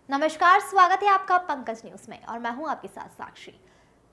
नमस्कार, स्वागत है आपका पंकज न्यूज में और मैं हूं आपके साथ साक्षी।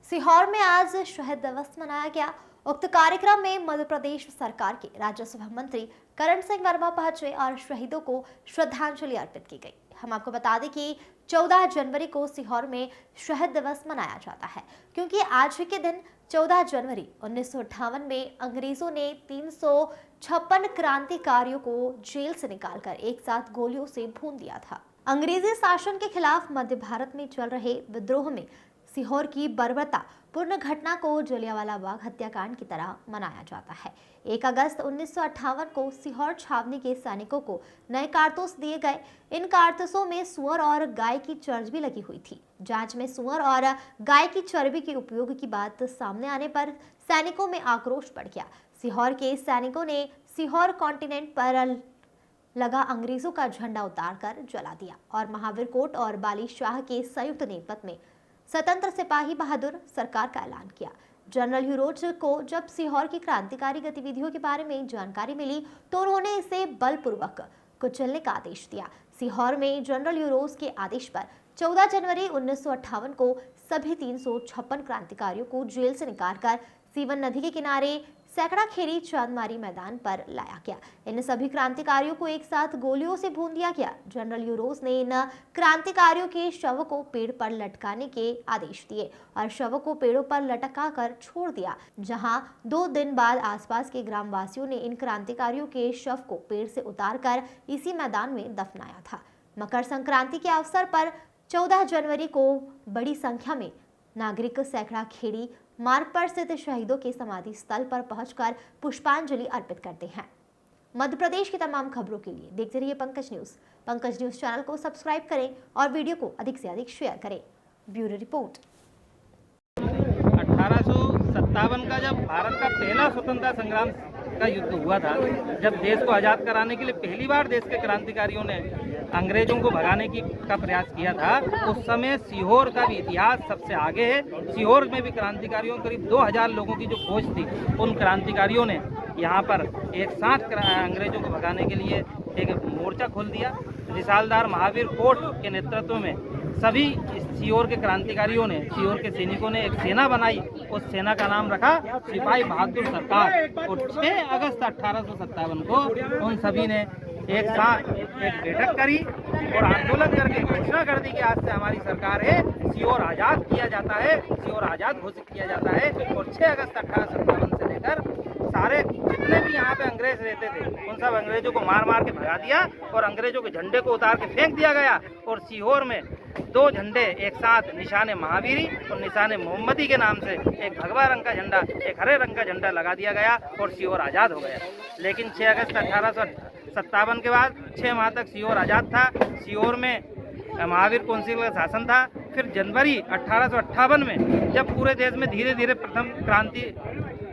सीहोर में आज शहीद दिवस मनाया गया। उक्त कार्यक्रम में मध्य प्रदेश सरकार के राजस्व मंत्री करण सिंह वर्मा पहुंचे और शहीदों को श्रद्धांजलि अर्पित की गई। हम आपको बता दें कि 14 जनवरी को सीहोर में शहीद दिवस मनाया जाता है, क्योंकि आज के दिन 14 जनवरी 1958 में अंग्रेजों ने 356 क्रांतिकारियों को जेल से निकालकर एक साथ गोलियों से भून दिया था। अंग्रेजी शासन के खिलाफ मध्य भारत में चल रहे विद्रोह में सीहोर की बर्बरता पूर्ण घटना को जलियांवाला बाग हत्याकांड की तरह मनाया जाता है। 1 अगस्त 1958 को सीहोर छावनी के सैनिकों को नए कारतूस दिए गए। इन कारतूसों में सुअर और गाय की चर्बी लगी हुई थी। जांच में सुअर और गाय की चर्बी के उपयोग की बात सामने आने पर सैनिकों में आक्रोश बढ़ गया। सीहोर के सैनिकों ने सीहोर कॉन्टिनेंट पर लगा अंग्रेजों का झंडा उतारकर जला दिया और महावीर कोट और बाली शाह के संयुक्त नेतृत्व में स्वतंत्र सिपाही बहादुर सरकार का ऐलान किया। जनरल ह्यूरोज को जब सीहोर की क्रांतिकारी गतिविधियों के बारे में जानकारी मिली तो उन्होंने इसे बलपूर्वक कुचलने का आदेश दिया। सीहोर में जनरल ह्यूरोज के आदेश पर 14 जनवरी 1958 को सभी 356 क्रांतिकारियों को जेल से निकालकर सीवन नदी के किनारे सैकड़ा खेरी चांदमारी मैदान पर लाया गया। इन सभी क्रांतिकारियों को एक साथ गोलियों से भून दिया गया। जनरल ह्यूरोज ने इन क्रांतिकारियों के शव को पेड़ पर लटकाने के आदेश दिए और शवों को पेड़ों पर लटका कर छोड़ दिया, जहां 2 दिन बाद आसपास के ग्रामवासियों ने इन क्रांतिकारियों के शव को पेड़ से उतारकर इसी मैदान में दफनाया था। मकर संक्रांति के अवसर पर 14 जनवरी को बड़ी संख्या में नागरिक सैकड़ा खेड़ी मार्ग पर स्थित शहीदों के समाधि स्थल पर पहुंचकर पुष्पांजलि अर्पित करते हैं। मध्य प्रदेश की तमाम खबरों के लिए देखते रहिए Pankaj news. Pankaj news channel को सब्सक्राइब करें और वीडियो को अधिक से अधिक शेयर करें। Bureau report. 1857 का जब भारत का पहला स्वतंत्रता संग्राम का युद्ध हुआ था, जब देश को आज़ाद कराने के लिए पहली बार देश के क्रांतिकारियों ने अंग्रेजों को भगाने का प्रयास किया था, उस समय सीहोर का भी इतिहास सबसे आगे है। सीहोर में भी क्रांतिकारियों करीब 2000 लोगों की जो फौज थी, उन क्रांतिकारियों ने यहाँ पर एक साथ अंग्रेजों को भगाने के लिए एक मोर्चा खोल दिया। रिसालदार महावीर कोट के नेतृत्व में सभी सीहोर के क्रांतिकारियों ने, सीहोर के सैनिकों ने एक सेना बनाई। उस सेना का नाम रखा सिपाही बहादुर सरकार। और 6 अगस्त 1857 को उन सभी ने एक साथ एक बैठक करी और आंदोलन करके घोषणा कर दी कि आज से हमारी सरकार है, सीहोर आज़ाद किया जाता है, सीहोर आज़ाद घोषित किया जाता है। और 6 अगस्त 1857 से लेकर सारे जितने भी यहाँ पे अंग्रेज रहते थे, उन सब अंग्रेजों को मार मार के भगा दिया और अंग्रेजों के झंडे को उतार के फेंक दिया गया। और सीहोर में 2 झंडे एक साथ, निशाने महावीरी और निशाने मोहम्मदी के नाम से, एक भगवा रंग का झंडा, एक हरे रंग का झंडा लगा दिया गया और सीहोर आज़ाद हो गया। लेकिन 6 अगस्त 1857 के बाद 6 माह तक सीहोर आज़ाद था। सीहोर में महावीर काउंसिल का शासन था। फिर जनवरी 1858 में जब पूरे देश में धीरे धीरे प्रथम क्रांति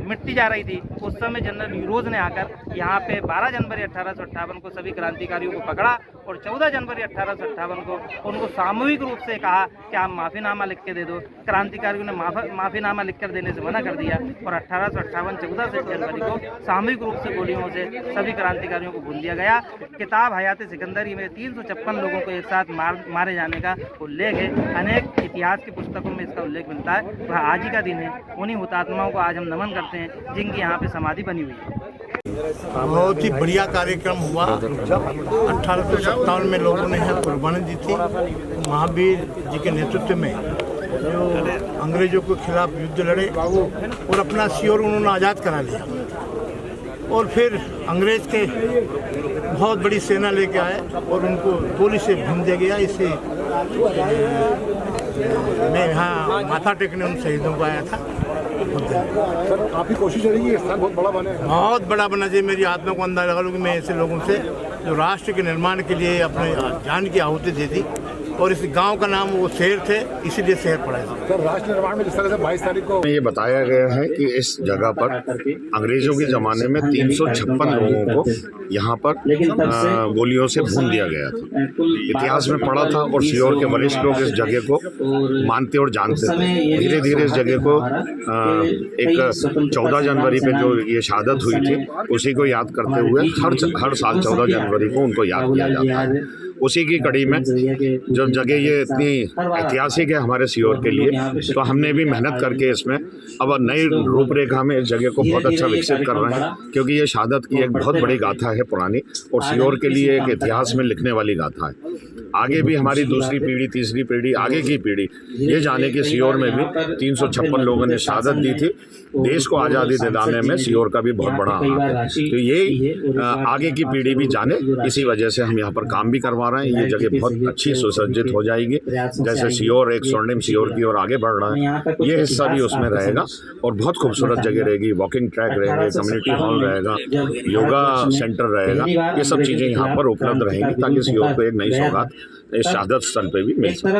मिटती जा रही थी, उस समय जनरल ह्यूरोज ने आकर यहाँ पे 12 जनवरी 1858 को सभी क्रांतिकारियों को पकड़ा और 14 जनवरी 1858 को उनको सामूहिक रूप से कहा कि आप माफ़ीनामा लिख के दे दो। क्रांतिकारियों ने माफ़ीनामा लिख कर देने से मना कर दिया और 1858 14 जनवरी को सामूहिक रूप से गोलियों से सभी क्रांतिकारियों को भून दिया गया। किताब हयात सिकंदरी में 356 लोगों को एक साथ मारे जाने का उल्लेख है। अनेक इतिहास की पुस्तकों में इसका उल्लेख मिलता है। वह आज ही का दिन है। उन्हीं हुतात्माओं को आज हम नमन करते हैं जिनकी यहाँ पे समाधि बनी हुई है। बहुत ही बढ़िया कार्यक्रम हुआ। 1857 में लोगों ने यहाँ कुर्बानी दी थी। महावीर जी के नेतृत्व में जो अंग्रेजों के खिलाफ युद्ध लड़े और अपना सीहोर उन्होंने आज़ाद करा लिया। और फिर अंग्रेज के बहुत बड़ी सेना लेके आए और उनको गोली से भून दिया गया। इससे मैं यहाँ माथा टेकने उन शहीदों को आया था। सर, काफ़ी कोशिश रहेगी, स्थान बहुत बड़ा बने, बहुत बड़ा बना चाहिए। मेरी आत्मा को अंदाजा लगा लूँ कि मैं ऐसे लोगों से जो राष्ट्र के निर्माण के लिए अपने जान की आहुति दे दी और इस गांव का नाम वो शहर थे, इसीलिए शहर पड़ा है। सर, राष्ट्र निर्माण में जिस तरह से 22 तारीख को ये बताया गया है कि इस जगह पर अंग्रेजों के ज़माने में 356 लोगों को यहाँ पर गोलियों से भून दिया गया था। इतिहास में पढ़ा था और सीहोर के वरिष्ठ लोग इस जगह को मानते और जानते थे। धीरे धीरे इस जगह को एक 14 जनवरी पे जो ये शहादत हुई थी, उसी को याद करते हुए हर साल 14 जनवरी को उनको याद किया जाता है। उसी की कड़ी में जो जगह ये इतनी ऐतिहासिक है हमारे सीहोर के लिए, तो हमने भी मेहनत करके इसमें अब नई रूपरेखा में इस जगह को बहुत अच्छा विकसित कर रहे हैं, क्योंकि ये शहादत की एक बहुत बड़ी गाथा है पुरानी, और सीहोर के लिए एक इतिहास में लिखने वाली गाथा है। आगे भी हमारी दूसरी पीढ़ी, तीसरी पीढ़ी, आगे की पीढ़ी ये जाने कि सीहोर में भी 356 लोगों ने शहादत दी थी। देश को आज़ादी दिलाने में सीहोर का भी बहुत बड़ा हाथ है, तो ये आगे की पीढ़ी भी जाने, इसी वजह से हम यहाँ पर काम भी करवा रहे हैं। ये जगह बहुत अच्छी सुसज्जित हो जाएगी, जैसे सीहोर एक स्वर्णिम सीहोर की ओर आगे बढ़ रहा है, ये हिस्सा भी उसमें रहेगा और बहुत खूबसूरत जगह रहेगी। वॉकिंग ट्रैक रहेंगे, कम्युनिटी हॉल रहेगा, योगा सेंटर रहेगा, ये सब चीज़ें यहाँ पर उपलब्ध रहेंगी ताकि सीहोर को एक नई सौगात इस शहादत स्थल पे भी मिल सके।